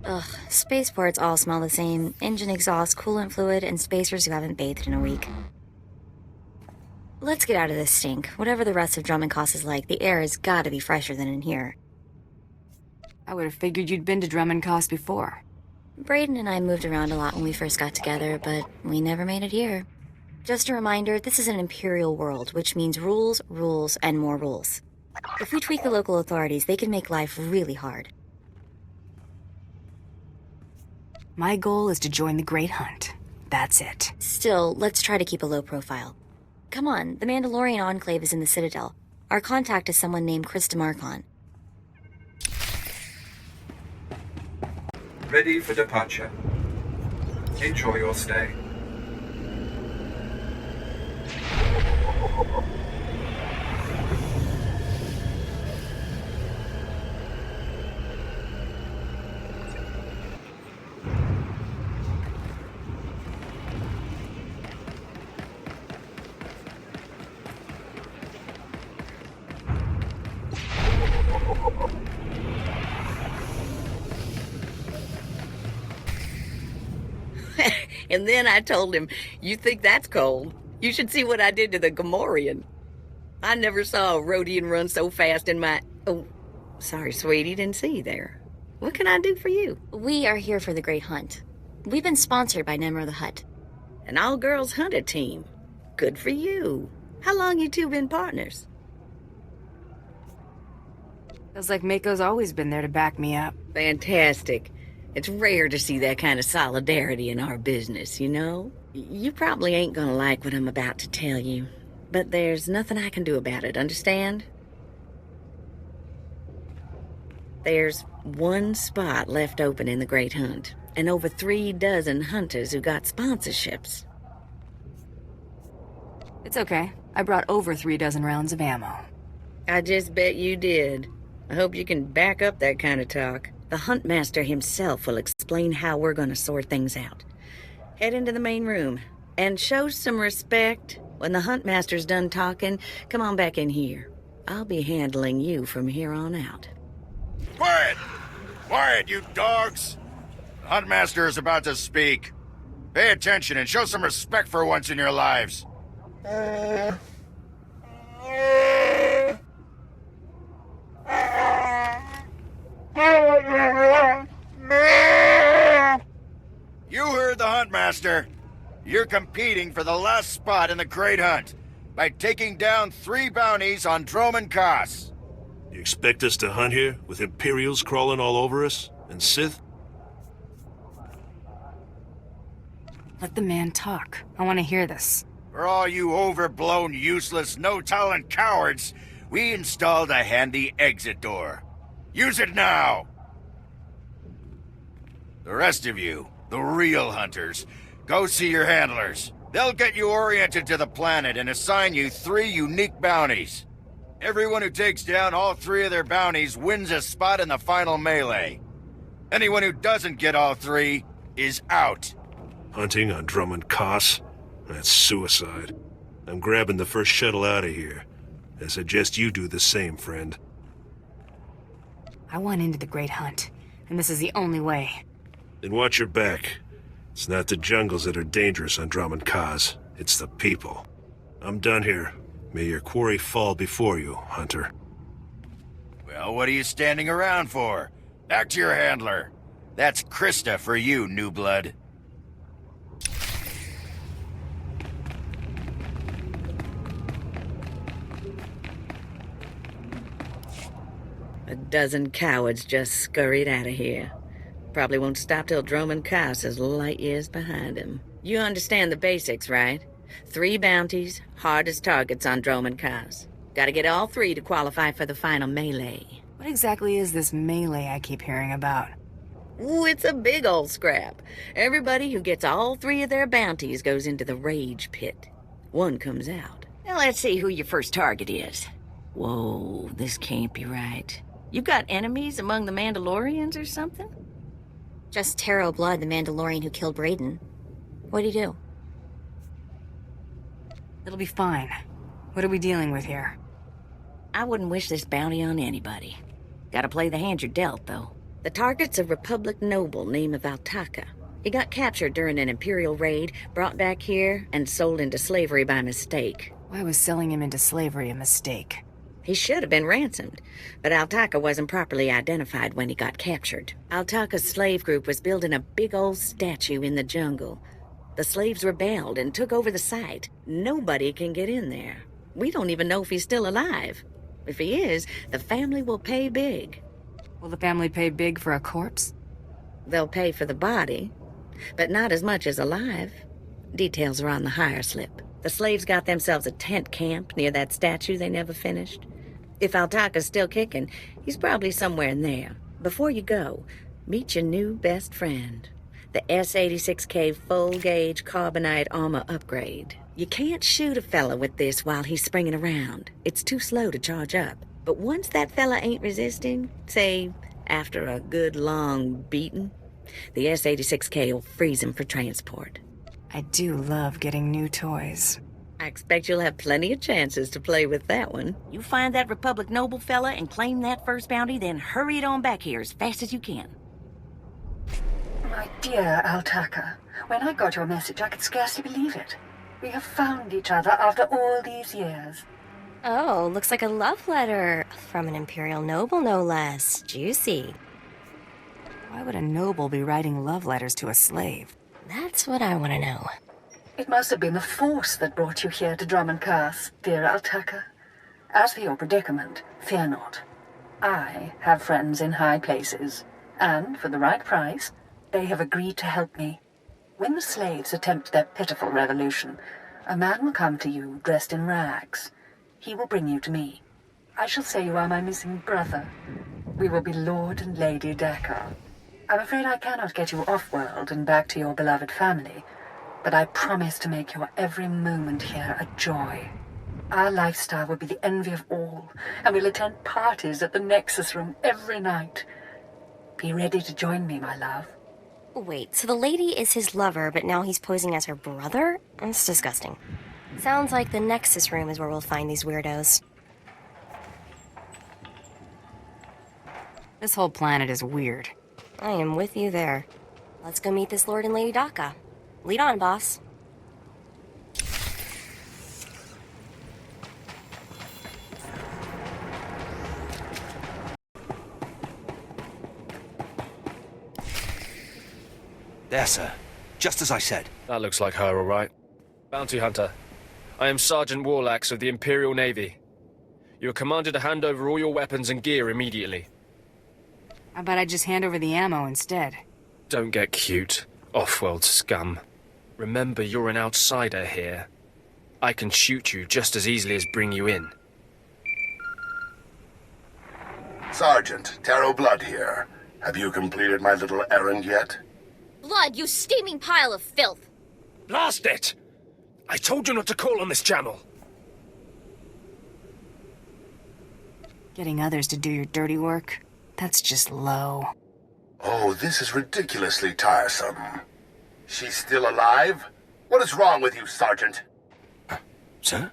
Ugh, spaceports all smell the same. Engine exhaust, coolant fluid, and spacers who haven't bathed in a week. Let's get out of this stink. Whatever the rest of Dromund Kaas is like, the air has gotta be fresher than in here. I would have figured you'd been to Dromund Kaas before. Brayden and I moved around a lot when we first got together, but we never made it here. Just a reminder, this is an imperial world, which means rules, rules, and more rules. If we tweak the local authorities, they can make life really hard. My goal is to join the Great Hunt. That's it. Still, let's try to keep a low profile. Come on, the Mandalorian Enclave is in the Citadel. Our contact is someone named Krista Markon. Ready for departure. Enjoy your stay. And then I told him, "You think that's cold? You should see what I did to the Gamorrean. I never saw a Rhodian run so fast in my... Oh, sorry, sweetie, didn't see you there. What can I do for you?" We are here for the Great Hunt. We've been sponsored by Nemro the Hutt. An all-girls hunter team. Good for you. How long you two been partners? Feels like Mako's always been there to back me up. Fantastic. It's rare to see that kind of solidarity in our business, you know? You probably ain't gonna like what I'm about to tell you, but there's nothing I can do about it, understand? There's one spot left open in the Great Hunt, and over 3 dozen hunters who got sponsorships. It's okay. I brought over 3 dozen rounds of ammo. I just bet you did. I hope you can back up that kind of talk. The Huntmaster himself will explain how we're gonna sort things out. Head into the main room, and show some respect. When the Huntmaster's done talking, come on back in here. I'll be handling you from here on out. Quiet! Quiet, you dogs! The Huntmaster is about to speak. Pay attention and show some respect for once in your lives. You heard the Huntmaster. You're competing for the last spot in the Great Hunt by taking down 3 bounties on Dromund Kaas. You expect us to hunt here with Imperials crawling all over us? And Sith? Let the man talk. I want to hear this. For all you overblown, useless, no-talent cowards, we installed a handy exit door. Use it now! The rest of you, the real hunters, go see your handlers. They'll get you oriented to the planet and assign you 3 unique bounties. Everyone who takes down all 3 of their bounties wins a spot in the final melee. Anyone who doesn't get all 3 is out. Hunting on Dromund Kaas? That's suicide. I'm grabbing the first shuttle out of here. I suggest you do the same, friend. I want into the Great Hunt, and this is the only way. Then watch your back. It's not the jungles that are dangerous on Dromund Kaas. It's the people. I'm done here. May your quarry fall before you, Hunter. Well, what are you standing around for? Back to your handler. That's Krista for you, new blood. A dozen cowards just scurried out of here. Probably won't stop till Dromund Kaas is light years behind him. You understand the basics, right? 3 bounties, hardest targets on Dromund Kaas. Gotta get all 3 to qualify for the final melee. What exactly is this melee I keep hearing about? Ooh, it's a big old scrap. Everybody who gets all 3 of their bounties goes into the rage pit. One comes out. Now let's see who your first target is. Whoa, this can't be right. You got enemies among the Mandalorians or something? Just Tarro Blood, the Mandalorian who killed Brayden. What'd he do? It'll be fine. What are we dealing with here? I wouldn't wish this bounty on anybody. Gotta play the hand you're dealt, though. The target's a Republic noble named Altaka. He got captured during an Imperial raid, brought back here, and sold into slavery by mistake. Why was selling him into slavery a mistake? He should have been ransomed, but Altaka wasn't properly identified when he got captured. Altaka's slave group was building a big old statue in the jungle. The slaves rebelled and took over the site. Nobody can get in there. We don't even know if he's still alive. If he is, the family will pay big. Will the family pay big for a corpse? They'll pay for the body, but not as much as alive. Details are on the hire slip. The slaves got themselves a tent camp near that statue they never finished. If Altaka's still kicking, he's probably somewhere in there. Before you go, meet your new best friend. The S-86K full-gauge carbonite armor upgrade. You can't shoot a fella with this while he's springing around. It's too slow to charge up. But once that fella ain't resisting, say, after a good long beating, the S-86K will freeze him for transport. I do love getting new toys. I expect you'll have plenty of chances to play with that one. You find that Republic noble fella and claim that first bounty, then hurry it on back here as fast as you can. My dear Altaka, when I got your message, I could scarcely believe it. We have found each other after all these years. Oh, looks like a love letter. From an Imperial noble, no less. Juicy. Why would a noble be writing love letters to a slave? That's what I want to know. It must have been the Force that brought you here to Dromund Kaas, dear Altaka. As for your predicament, fear not. I have friends in high places, and for the right price, they have agreed to help me. When the slaves attempt their pitiful revolution, a man will come to you dressed in rags. He will bring you to me. I shall say you are my missing brother. We will be Lord and Lady Dakar. I'm afraid I cannot get you off-world and back to your beloved family, but I promise to make your every moment here a joy. Our lifestyle will be the envy of all, and we'll attend parties at the Nexus Room every night. Be ready to join me, my love. Wait, so the lady is his lover, but now he's posing as her brother? That's disgusting. Sounds like the Nexus Room is where we'll find these weirdos. This whole planet is weird. I am with you there. Let's go meet this Lord and Lady Daka. Lead on, boss. There, sir. Just as I said. That looks like her, all right. Bounty Hunter. I am Sergeant Warlax of the Imperial Navy. You are commanded to hand over all your weapons and gear immediately. How about I just hand over the ammo instead? Don't get cute, off-world scum. Remember, you're an outsider here. I can shoot you just as easily as bring you in. Sergeant, Tarro Blood here. Have you completed my little errand yet? Blood, you steaming pile of filth! Blast it! I told you not to call on this channel. Getting others to do your dirty work? That's just low. Oh, this is ridiculously tiresome. She's still alive? What is wrong with you, Sergeant? Sir?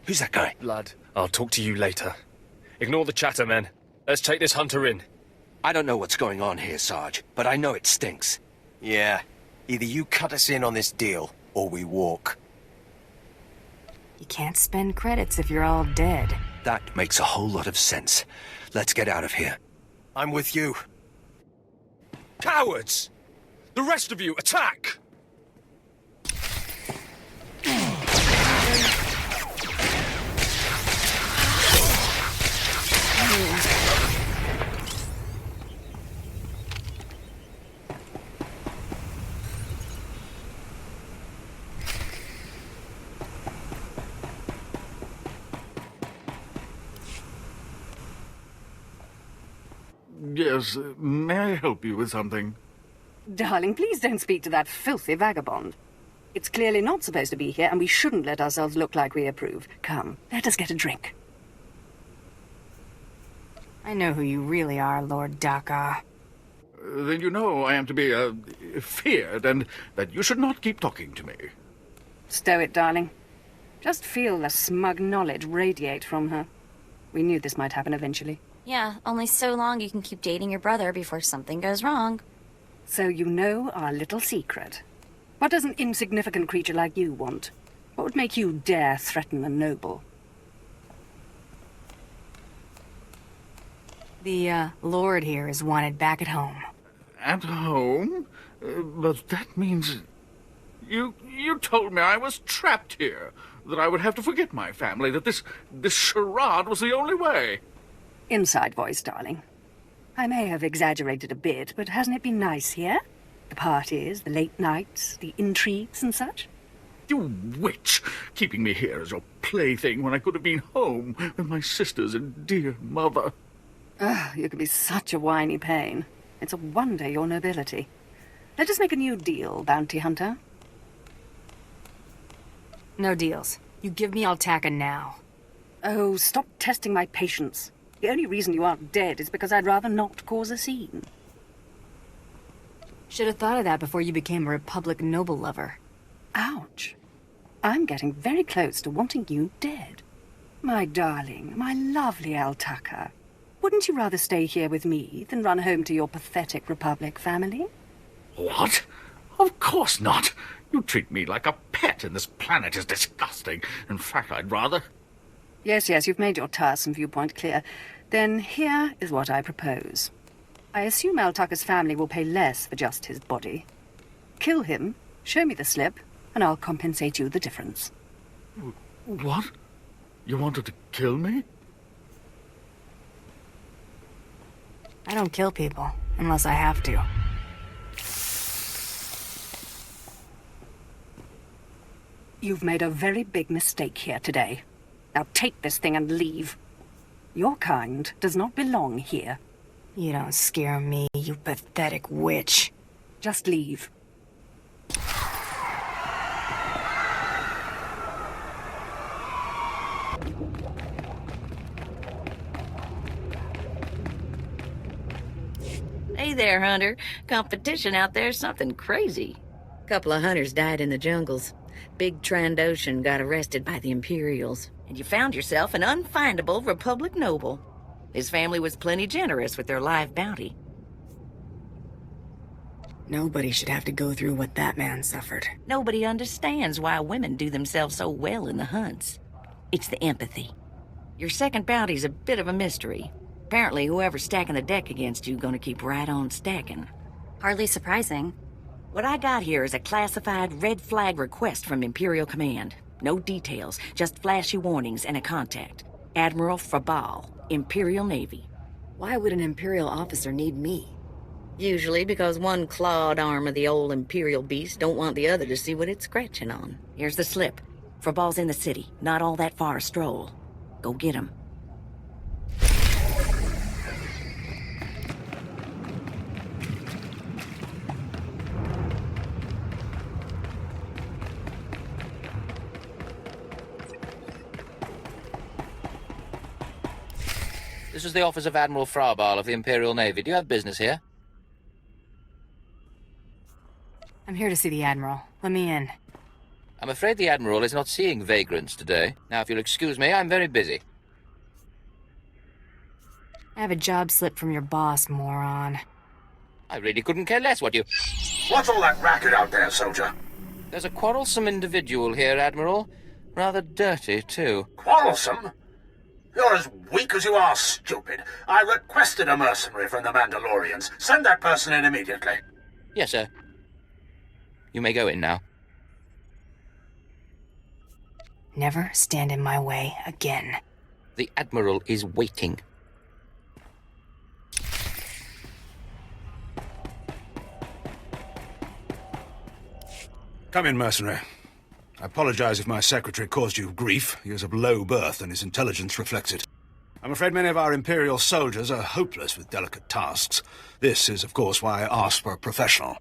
Who's that guy? Blood, I'll talk to you later. Ignore the chatter, men. Let's take this hunter in. I don't know what's going on here, Sarge, but I know it stinks. Yeah. Either you cut us in on this deal, or we walk. You can't spend credits if you're all dead. That makes a whole lot of sense. Let's get out of here. I'm with you. Cowards! The rest of you, attack! Yes, may I help you with something? Darling, please don't speak to that filthy vagabond. It's clearly not supposed to be here, and we shouldn't let ourselves look like we approve. Come, let us get a drink. I know who you really are, Lord Daka. Then you know I am to be, feared, and that you should not keep talking to me. Stow it, darling. Just feel the smug knowledge radiate from her. We knew this might happen eventually. Yeah, only so long you can keep dating your brother before something goes wrong. So you know our little secret. What does an insignificant creature like you want? What would make you dare threaten a noble? The, Lord here is wanted back at home. At home? But that means... You told me I was trapped here, that I would have to forget my family, that this charade was the only way. Inside voice, darling. I may have exaggerated a bit, but hasn't it been nice here? The parties, the late nights, the intrigues and such? You witch! Keeping me here as your plaything when I could have been home with my sisters and dear mother. You can be such a whiny pain. It's a wonder your nobility. Let us make a new deal, bounty hunter. No deals. You give me Altaka now. Oh, stop testing my patience. The only reason you aren't dead is because I'd rather not cause a scene. Should have thought of that before you became a Republic noble lover. Ouch. I'm getting very close to wanting you dead. My darling, my lovely Altaka. Wouldn't you rather stay here with me than run home to your pathetic Republic family? What? Of course not. You treat me like a pet, and this planet is disgusting. In fact, I'd rather... Yes, you've made your tiresome viewpoint clear. Then here is what I propose. I assume Altaka's family will pay less for just his body. Kill him, show me the slip, and I'll compensate you the difference. What? You wanted to kill me? I don't kill people, unless I have to. You've made a very big mistake here today. Now take this thing and leave. Your kind does not belong here. You don't scare me, you pathetic witch. Just leave. Hey there, Hunter. Competition out there's something crazy. Couple of hunters died in the jungles. Big Trandoshan got arrested by the Imperials. And you found yourself an unfindable Republic noble. His family was plenty generous with their live bounty. Nobody should have to go through what that man suffered. Nobody understands why women do themselves so well in the hunts. It's the empathy. Your second bounty's a bit of a mystery. Apparently whoever's stacking the deck against you gonna keep right on stacking. Hardly surprising. What I got here is a classified red flag request from Imperial Command. No details, just flashy warnings and a contact. Admiral Frabal, Imperial Navy. Why would an Imperial officer need me? Usually because one clawed arm of the old Imperial beast don't want the other to see what it's scratching on. Here's the slip. Frabal's in the city, not all that far a stroll. Go get him. This is the office of Admiral Frabal of the Imperial Navy. Do you have business here? I'm here to see the Admiral. Let me in. I'm afraid the Admiral is not seeing vagrants today. Now, if you'll excuse me, I'm very busy. I have a job slip from your boss, moron. I really couldn't care less what you... What's all that racket out there, soldier? There's a quarrelsome individual here, Admiral. Rather dirty, too. Quarrelsome? You're as weak as you are stupid. I requested a mercenary from the Mandalorians. Send that person in immediately. Yes, sir. You may go in now. Never stand in my way again. The Admiral is waiting. Come in, mercenary. I apologize if my secretary caused you grief. He is of low birth, and his intelligence reflects it. I'm afraid many of our Imperial soldiers are hopeless with delicate tasks. This is, of course, why I asked for a professional.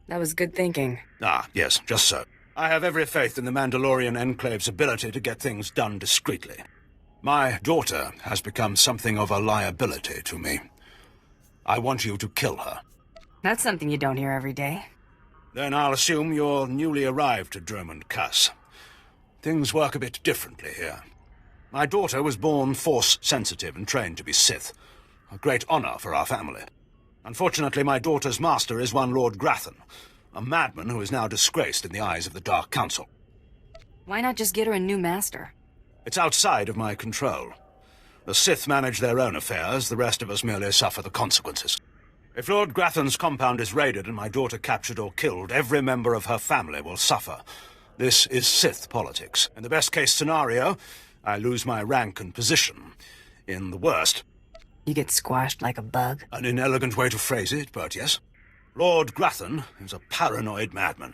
That was good thinking. Ah, yes, just so. I have every faith in the Mandalorian Enclave's ability to get things done discreetly. My daughter has become something of a liability to me. I want you to kill her. That's something you don't hear every day. Then I'll assume you're newly arrived to Dromund Kaas. Things work a bit differently here. My daughter was born Force-sensitive and trained to be Sith. A great honor for our family. Unfortunately, my daughter's master is one Lord Grathan, a madman who is now disgraced in the eyes of the Dark Council. Why not just get her a new master? It's outside of my control. The Sith manage their own affairs, the rest of us merely suffer the consequences. If Lord Grathan's compound is raided and my daughter captured or killed, every member of her family will suffer. This is Sith politics. In the best-case scenario, I lose my rank and position. In the worst... You get squashed like a bug? An inelegant way to phrase it, but yes. Lord Grathan is a paranoid madman.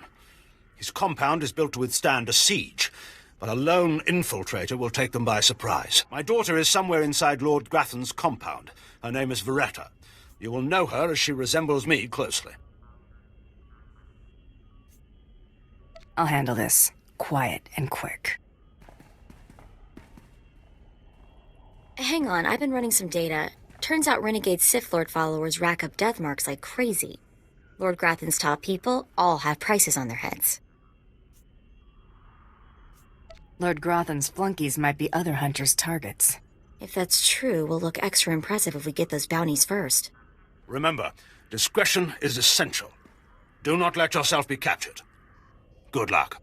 His compound is built to withstand a siege, but a lone infiltrator will take them by surprise. My daughter is somewhere inside Lord Grathan's compound. Her name is Veretta. You will know her as she resembles me closely. I'll handle this. Quiet and quick. Hang on, I've been running some data. Turns out renegade Sith Lord followers rack up death marks like crazy. Lord Grathan's top people all have prices on their heads. Lord Grathan's flunkies might be other hunters' targets. If that's true, we'll look extra impressive if we get those bounties first. Remember, discretion is essential. Do not let yourself be captured. Good luck.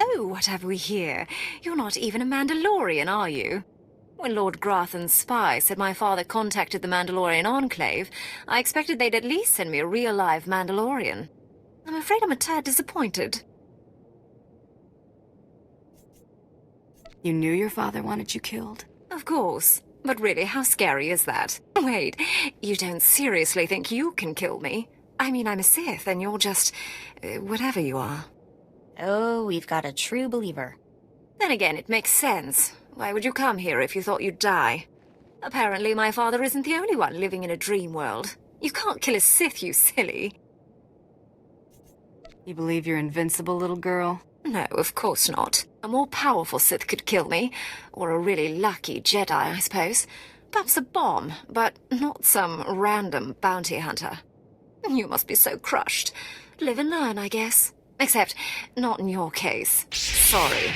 Oh, what have we here? You're not even a Mandalorian, are you? When Lord Grathan's spy said my father contacted the Mandalorian Enclave, I expected they'd at least send me a real live Mandalorian. I'm afraid I'm a tad disappointed. You knew your father wanted you killed? Of course. But really, how scary is that? Wait, you don't seriously think you can kill me? I mean, I'm a Sith, and you're just... whatever you are. Oh, we've got a true believer. Then again, it makes sense. Why would you come here if you thought you'd die? Apparently, my father isn't the only one living in a dream world. You can't kill a Sith, you silly. You believe you're invincible, little girl? No, of course not. A more powerful Sith could kill me. Or a really lucky Jedi, I suppose. Perhaps a bomb, but not some random bounty hunter. You must be so crushed. Live and learn, I guess. Except, not in your case. Sorry.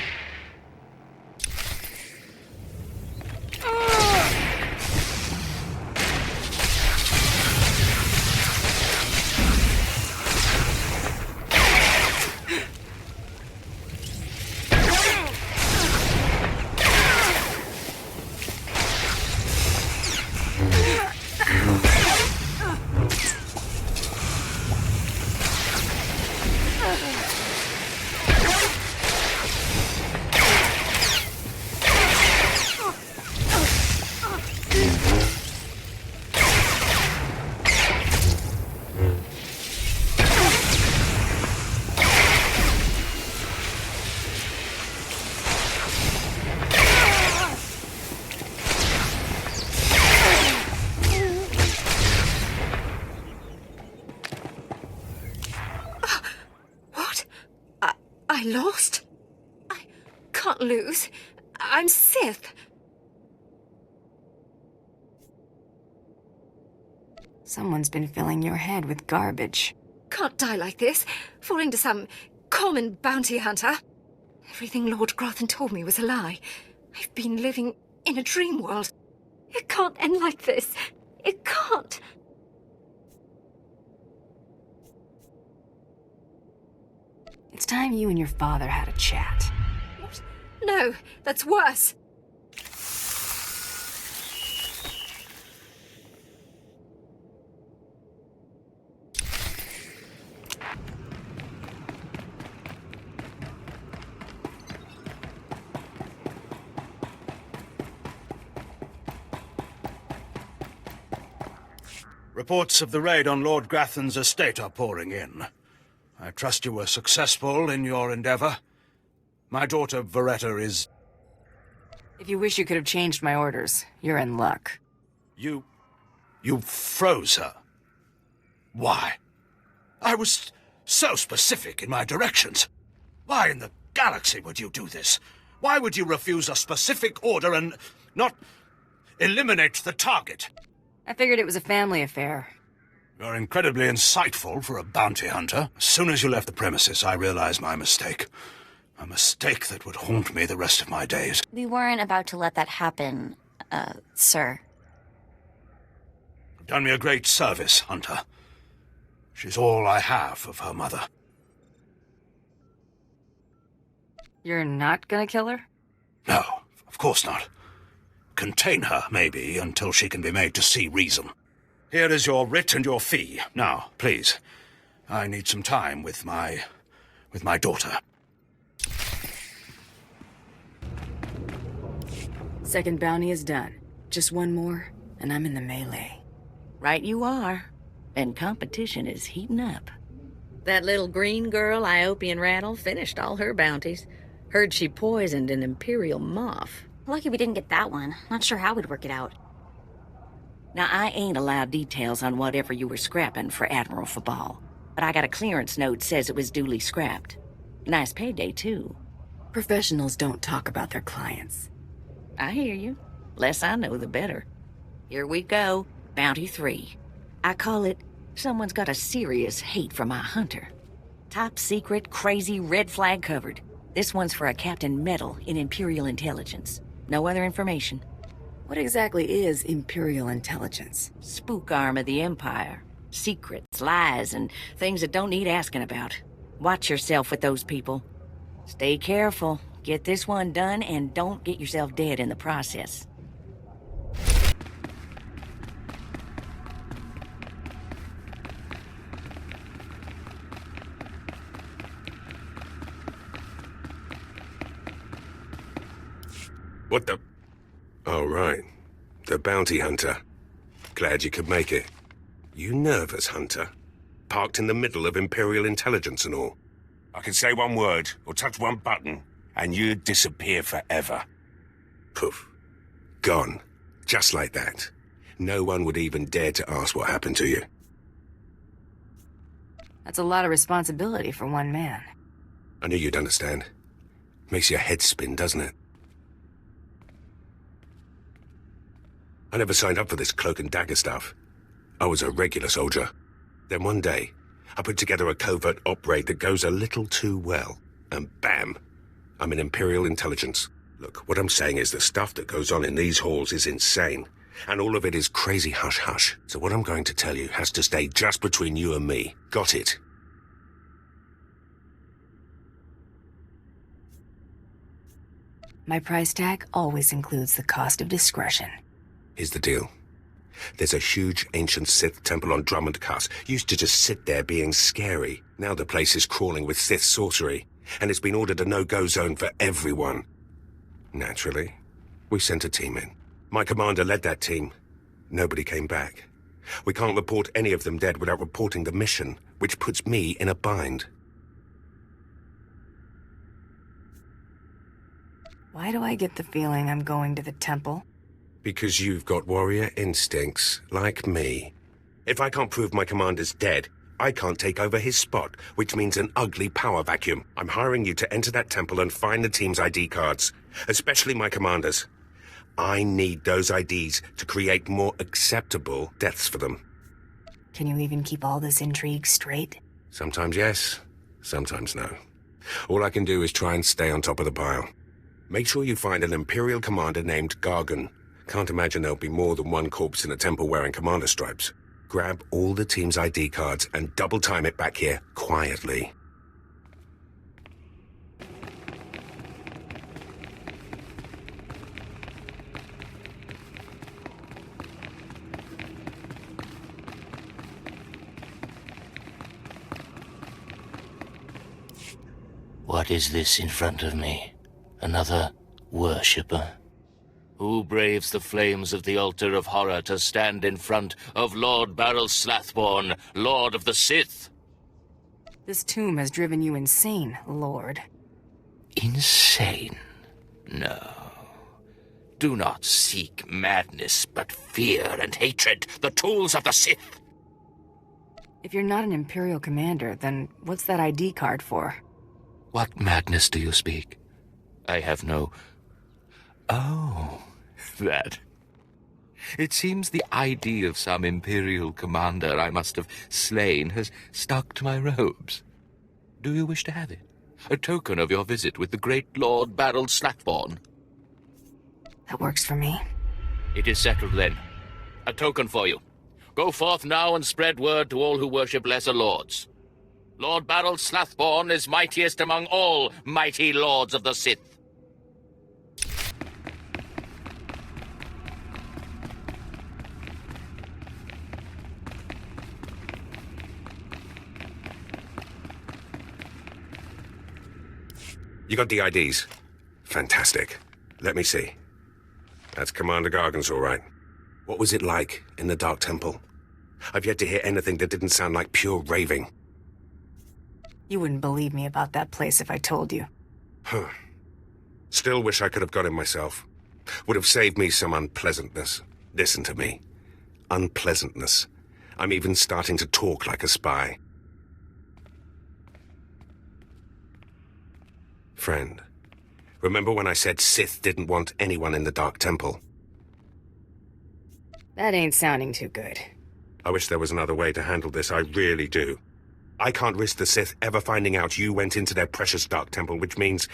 I lost? I can't lose. I'm Sith. Someone's been filling your head with garbage. Can't die like this, falling to some common bounty hunter. Everything Lord Grathan told me was a lie. I've been living in a dream world. It can't end like this. It can't. It's time you and your father had a chat. What? No, that's worse. Reports of the raid on Lord Grathan's estate are pouring in. I trust you were successful in your endeavor. My daughter, Veretta, is... If you wish you could have changed my orders, you're in luck. You froze her. Why? I was so specific in my directions. Why in the galaxy would you do this? Why would you refuse a specific order and not eliminate the target? I figured it was a family affair. You're incredibly insightful for a bounty hunter. As soon as you left the premises, I realized my mistake. A mistake that would haunt me the rest of my days. We weren't about to let that happen, sir. You've done me a great service, Hunter. She's all I have of her mother. You're not gonna kill her? No, of course not. Contain her, maybe, until she can be made to see reason. Here is your writ and your fee. Now, please, I need some time with my daughter. Second bounty is done. Just one more, and I'm in the melee. Right you are. And competition is heating up. That little green girl, Iopian Rattle, finished all her bounties. Heard she poisoned an Imperial moth. Lucky we didn't get that one. Not sure how we'd work it out. Now, I ain't allowed details on whatever you were scrapping for Admiral Fabal, but I got a clearance note says it was duly scrapped. Nice payday, too. Professionals don't talk about their clients. I hear you. Less I know, the better. Here we go. Bounty 3. I call it, someone's got a serious hate for my hunter. Top secret, crazy, red flag covered. This one's for a Captain Metal in Imperial Intelligence. No other information. What exactly is Imperial Intelligence? Spook arm of the Empire. Secrets, lies, and things that don't need asking about. Watch yourself with those people. Stay careful. Get this one done, and don't get yourself dead in the process. What the... Oh, right. The bounty hunter. Glad you could make it. You nervous, Hunter? Parked in the middle of Imperial Intelligence and all. I could say one word, or touch one button, and you'd disappear forever. Poof. Gone. Just like that. No one would even dare to ask what happened to you. That's a lot of responsibility for one man. I knew you'd understand. Makes your head spin, doesn't it? I never signed up for this cloak and dagger stuff. I was a regular soldier. Then one day, I put together a covert op raid that goes a little too well. And bam! I'm in Imperial Intelligence. Look, what I'm saying is the stuff that goes on in these halls is insane. And all of it is crazy hush-hush. So what I'm going to tell you has to stay just between you and me. Got it? My price tag always includes the cost of discretion. Here's the deal. There's a huge ancient Sith temple on Dromund Kaas. Used to just sit there being scary. Now the place is crawling with Sith sorcery. And it's been ordered a no-go zone for everyone. Naturally, we sent a team in. My commander led that team. Nobody came back. We can't report any of them dead without reporting the mission, which puts me in a bind. Why do I get the feeling I'm going to the temple? Because you've got warrior instincts, like me. If I can't prove my commander's dead, I can't take over his spot, which means an ugly power vacuum. I'm hiring you to enter that temple and find the team's ID cards, especially my commander's. I need those IDs to create more acceptable deaths for them. Can you even keep all this intrigue straight? Sometimes yes, sometimes no. All I can do is try and stay on top of the pile. Make sure you find an Imperial commander named Gargan. Can't imagine there'll be more than one corpse in a temple wearing commander stripes. Grab all the team's ID cards and double time it back here, quietly. What is this in front of me? Another worshipper? Who braves the flames of the altar of horror to stand in front of Lord Baral Slathborn, Lord of the Sith? This tomb has driven you insane, Lord. Insane? No. Do not seek madness, but fear and hatred, the tools of the Sith. If you're not an Imperial commander, then what's that ID card for? What madness do you speak? I have no... Oh, that. It seems the ID of some Imperial commander I must have slain has stuck to my robes. Do you wish to have it? A token of your visit with the great Lord Baral Slathborn. That works for me. It is settled then. A token for you. Go forth now and spread word to all who worship lesser lords. Lord Baral Slathborn is mightiest among all mighty lords of the Sith. You got the IDs? Fantastic. Let me see. That's Commander Gargan's all right. What was it like in the Dark Temple? I've yet to hear anything that didn't sound like pure raving. You wouldn't believe me about that place if I told you. Huh. Still wish I could have got in myself. Would have saved me some unpleasantness. Listen to me. Unpleasantness. I'm even starting to talk like a spy. Friend, remember when I said Sith didn't want anyone in the Dark Temple? That ain't sounding too good. I wish there was another way to handle this, I really do. I can't risk the Sith ever finding out you went into their precious Dark Temple, which means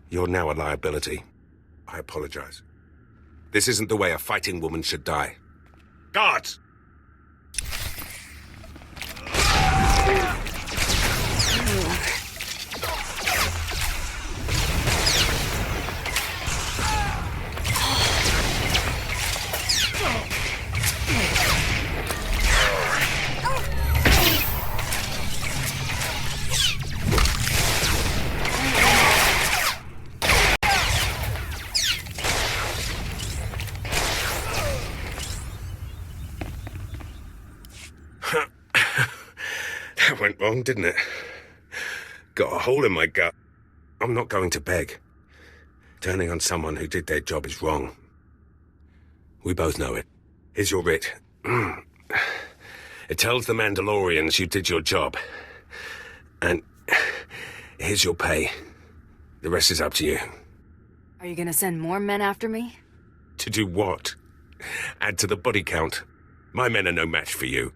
you're now a liability. I apologize. This isn't the way a fighting woman should die. Guards! That went wrong, didn't it? Got a hole in my gut. I'm not going to beg. Turning on someone who did their job is wrong. We both know it. Here's your writ. It tells the Mandalorians you did your job. And here's your pay. The rest is up to you. Are you gonna send more men after me? To do what? Add to the body count. My men are no match for you.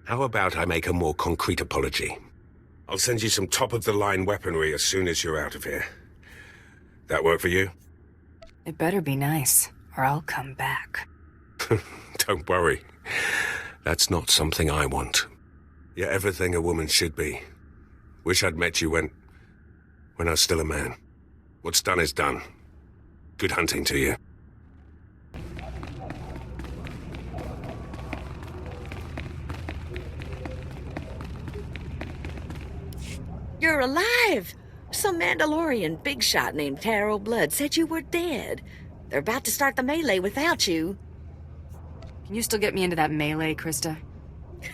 How about I make a more concrete apology? I'll send you some top-of-the-line weaponry as soon as you're out of here. That work for you? It better be nice, or I'll come back. Don't worry. That's not something I want. You're everything a woman should be. Wish I'd met you when I was still a man. What's done is done. Good hunting to you. You're alive! Some Mandalorian big shot named Tarro Blood said you were dead. They're about to start the melee without you. Can you still get me into that melee, Krista?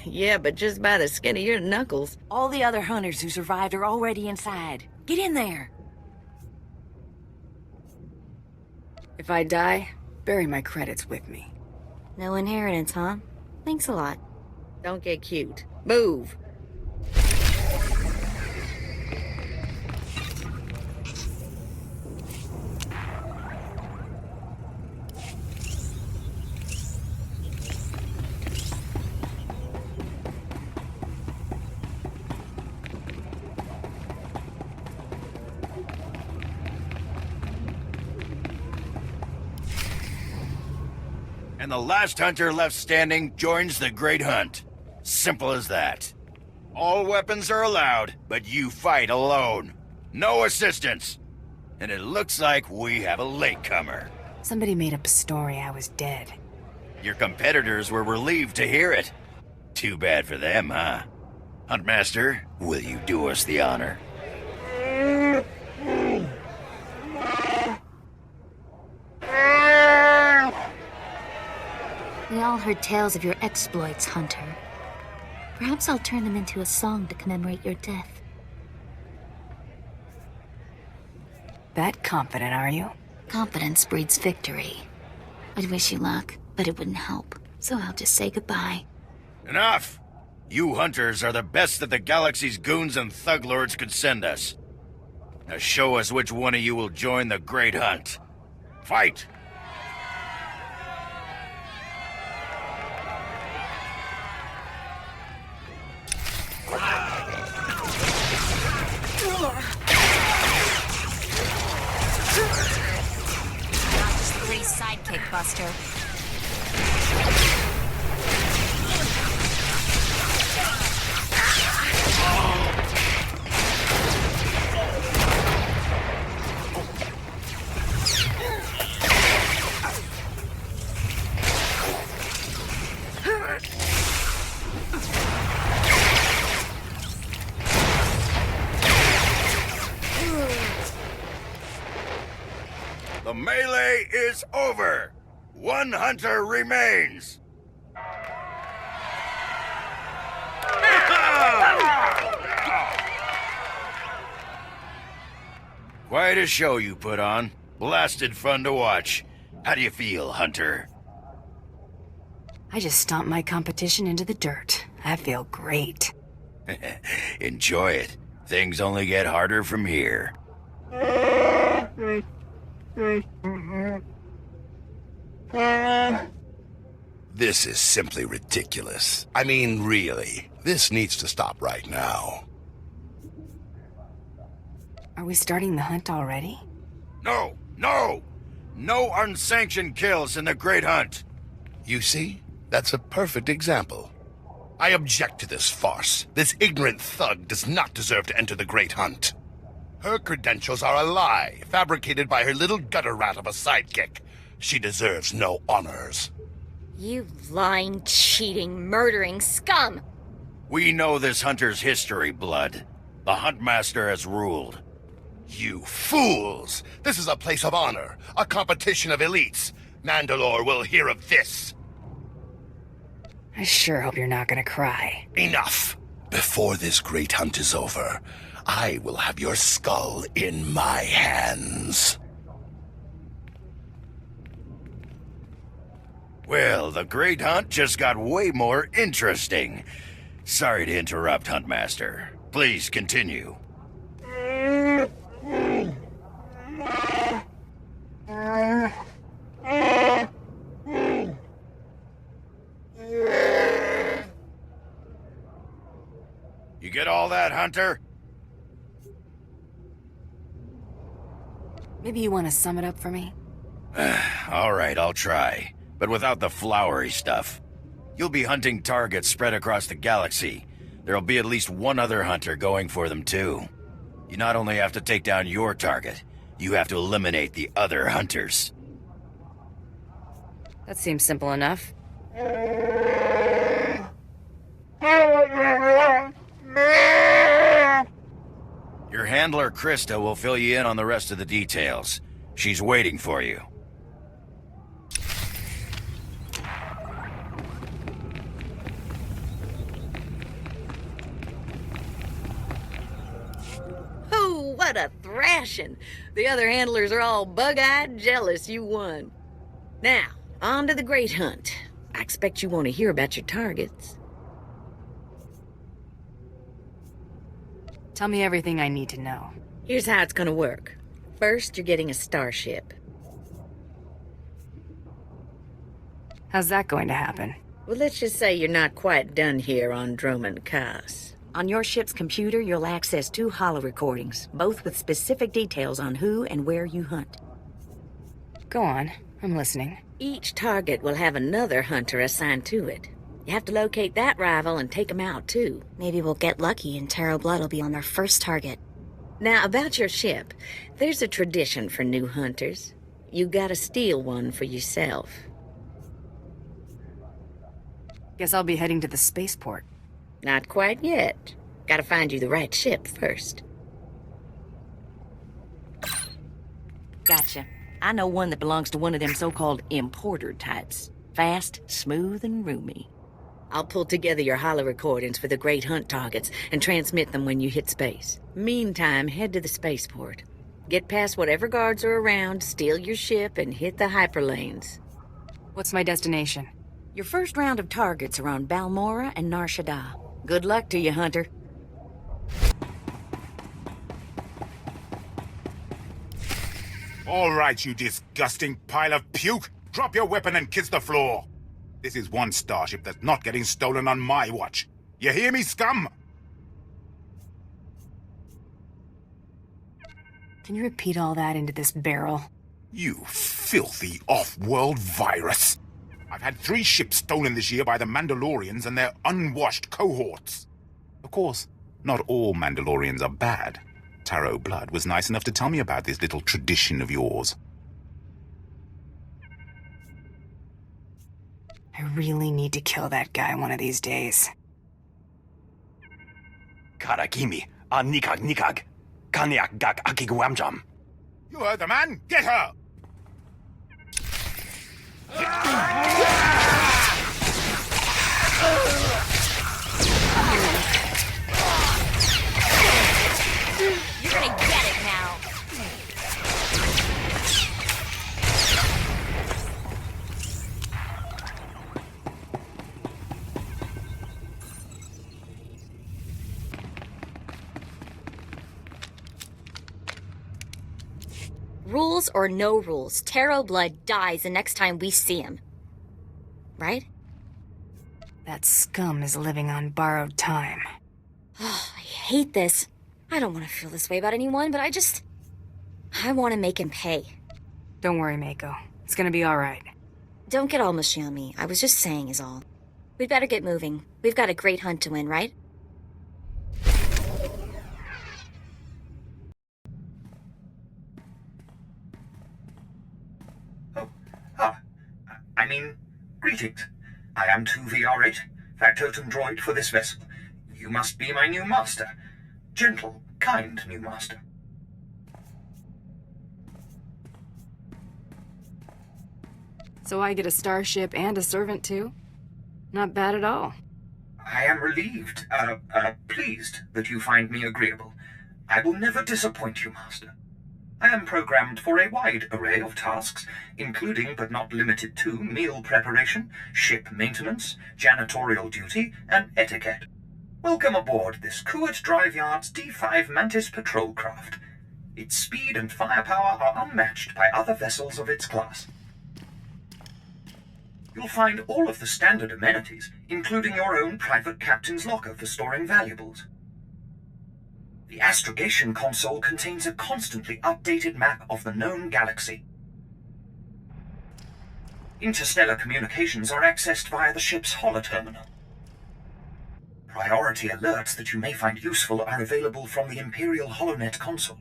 Yeah, but just by the skin of your knuckles. All the other hunters who survived are already inside. Get in there! If I die, bury my credits with me. No inheritance, huh? Thanks a lot. Don't get cute. Move! And the last hunter left standing joins the Great Hunt. Simple as that. All weapons are allowed, but you fight alone. No assistance. And it looks like we have a latecomer. Somebody made up a story I was dead. Your competitors were relieved to hear it. Too bad for them, huh? Huntmaster, will you do us the honor? We all heard tales of your exploits, Hunter. Perhaps I'll turn them into a song to commemorate your death. That confident, are you? Confidence breeds victory. I'd wish you luck, but it wouldn't help. So I'll just say goodbye. Enough! You hunters are the best that the galaxy's goons and thug lords could send us. Now show us which one of you will join the Great Hunt. Fight! is over. One hunter remains. Quite a show you put on. Blasted fun to watch. How do you feel, Hunter? I just stomped my competition into the dirt. I feel great. Enjoy it. Things only get harder from here. This is simply ridiculous. I mean, really. This needs to stop right now. Are we starting the hunt already? No! No! No unsanctioned kills in the Great Hunt! You see? That's a perfect example. I object to this farce. This ignorant thug does not deserve to enter the Great Hunt. Her credentials are a lie, fabricated by her little gutter rat of a sidekick. She deserves no honors. You lying, cheating, murdering scum! We know this hunter's history, Blood. The Huntmaster has ruled. You fools! This is a place of honor, a competition of elites. Mandalore will hear of this. I sure hope you're not gonna cry. Enough! Before this great hunt is over, I will have your skull in my hands. Well, the Great Hunt just got way more interesting. Sorry to interrupt, Huntmaster. Please continue. You get all that, Hunter? Maybe you want to sum it up for me? All right, I'll try. But without the flowery stuff. You'll be hunting targets spread across the galaxy. There'll be at least one other hunter going for them, too. You not only have to take down your target, you have to eliminate the other hunters. That seems simple enough. Your handler, Krista, will fill you in on the rest of the details. She's waiting for you. Oh, what a thrashing! The other handlers are all bug-eyed jealous you won. Now, on to the Great Hunt. I expect you want to hear about your targets. Tell me everything I need to know. Here's how it's gonna work. First, you're getting a starship. How's that going to happen? Well, let's just say you're not quite done here on Dromund Kaas. On your ship's computer, you'll access 2 holo-recordings, both with specific details on who and where you hunt. Go on, I'm listening. Each target will have another hunter assigned to it. You have to locate that rival and take him out, too. Maybe we'll get lucky and Tarro Blood will be on their first target. Now, about your ship, there's a tradition for new hunters. You gotta steal one for yourself. Guess I'll be heading to the spaceport. Not quite yet. Gotta find you the right ship first. Gotcha. I know one that belongs to one of them so-called importer types. Fast, smooth, and roomy. I'll pull together your holo-recordings for the Great Hunt targets and transmit them when you hit space. Meantime, head to the spaceport. Get past whatever guards are around, steal your ship, and hit the hyperlanes. What's my destination? Your first round of targets are on Balmora and Nar Shaddaa. Good luck to you, Hunter. All right, you disgusting pile of puke. Drop your weapon and kiss the floor. This is one starship that's not getting stolen on my watch. You hear me, scum? Can you repeat all that into this barrel? You filthy off-world virus. I've had 3 ships stolen this year by the Mandalorians and their unwashed cohorts. Of course, not all Mandalorians are bad. Tarro Blood was nice enough to tell me about this little tradition of yours. I really need to kill that guy one of these days. Karagimi, nikag nikag. Kanyak gak akiguamjam. You heard the man? Get her! You're gonna get it now. Rules or no rules, Tarro Blood dies the next time we see him. Right? That scum is living on borrowed time. Oh, I hate this. I don't want to feel this way about anyone, but I want to make him pay. Don't worry, Mako. It's gonna be alright. Don't get all mushy on me. I was just saying is all. We'd better get moving. We've got a great hunt to win, right? Greetings. I am 2VR8, factotum droid for this vessel. You must be my new master. Gentle, kind new master. So I get a starship and a servant too? Not bad at all. I am relieved, pleased that you find me agreeable. I will never disappoint you, master. I am programmed for a wide array of tasks, including but not limited to meal preparation, ship maintenance, janitorial duty, and etiquette. Welcome aboard this Kuat Drive Yard's D5 Mantis patrol craft. Its speed and firepower are unmatched by other vessels of its class. You'll find all of the standard amenities, including your own private captain's locker for storing valuables. The astrogation console contains a constantly updated map of the known galaxy. Interstellar communications are accessed via the ship's holoterminal. Priority alerts that you may find useful are available from the Imperial HoloNet console.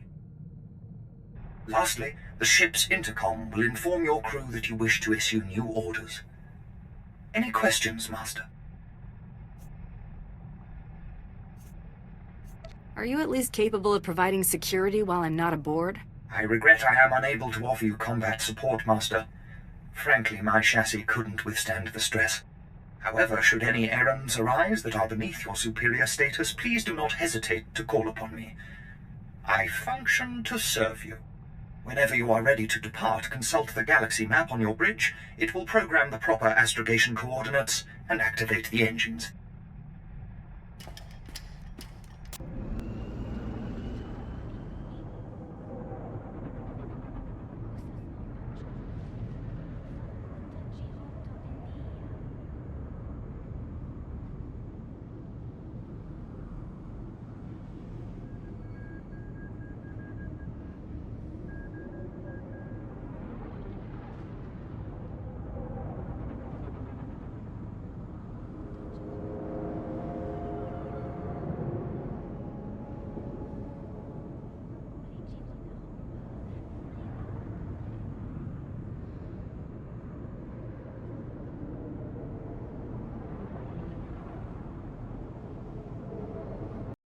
Lastly, the ship's intercom will inform your crew that you wish to issue new orders. Any questions, Master? Are you at least capable of providing security while I'm not aboard? I regret I am unable to offer you combat support, Master. Frankly, my chassis couldn't withstand the stress. However, should any errands arise that are beneath your superior status, please do not hesitate to call upon me. I function to serve you. Whenever you are ready to depart, consult the galaxy map on your bridge. It will program the proper astrogation coordinates and activate the engines.